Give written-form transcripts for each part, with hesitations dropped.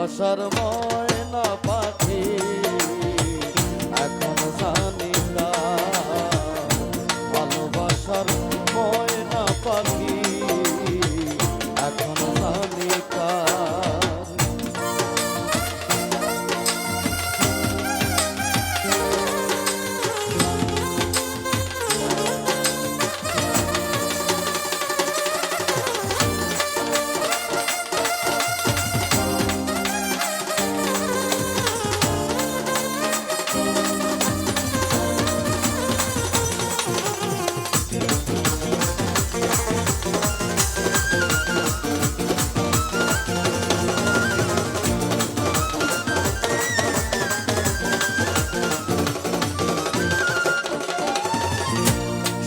ভালোবাসার ময়না পাখি এখন জানি কার, ভালোবাসার ময়না পাখি এখন জানি কার।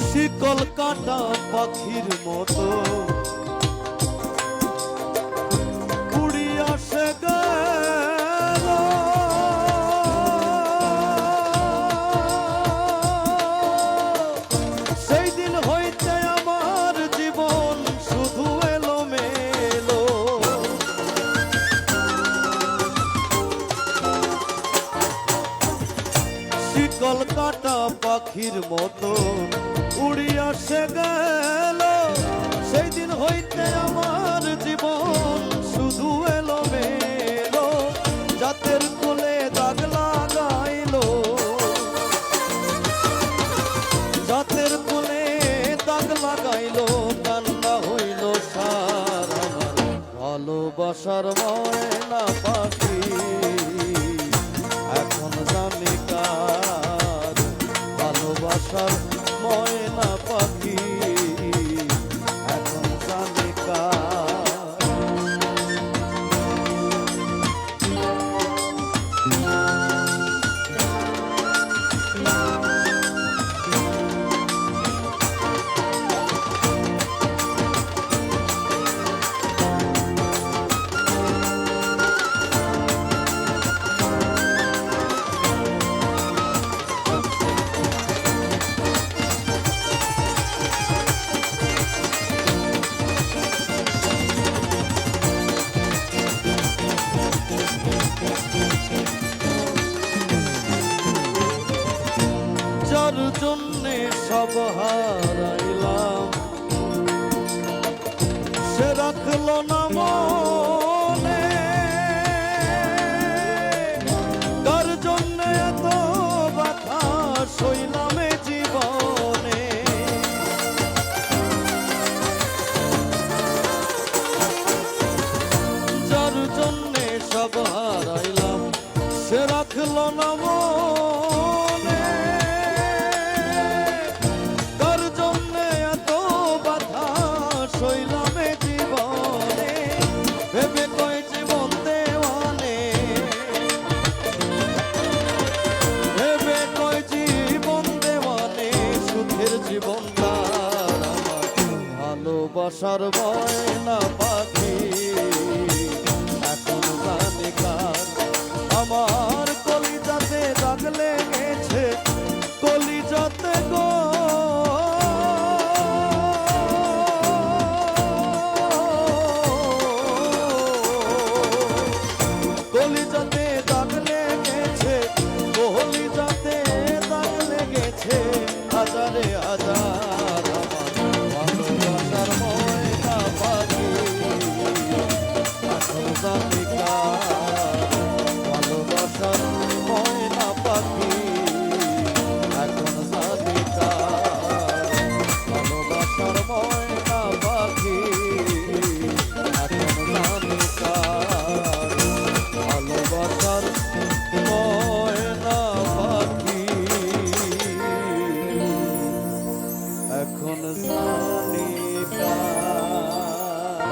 শিকল কাটা পাখির মতো উড়ি আসে গেল, সেই দিন হইতে আমার জীবন শুধু এলোমেলো। শিকল কাটা পাখির মতো উড়ি আসে গেল, সেই দিন হইতে আমার জীবন শুধু এলোমেলো। জাতের কোলে দাগ লাগাইলো, জাতের কোলে দাগ লাগাইলো, কান্না হইল সার আমার ভালোবাসার ময়না পাখি এখন জানি কার, ভালোবাসার ময়না পাখি এখন জানি কার। যার জন্যে সব হারাইলাম সে রাখলো না মনে, কার জন্যে এত ব্যথা সইলাম এ জীবনে। যার জন্যে সব হারাইলাম সে রাখলো না মনে, কার জন্যে এত ব্যথা সইলাম এ জীবনে। ভেবে কয় জীবন দেওয়ানে, ভেবে কয় জীবন দেওয়ানে, সুখের জীবনটা আমার ভালোবাসার ময়না পাখি এখন জানি কার। আমার কলিজাতে দাগ লেগেছে, কলিজাতে গো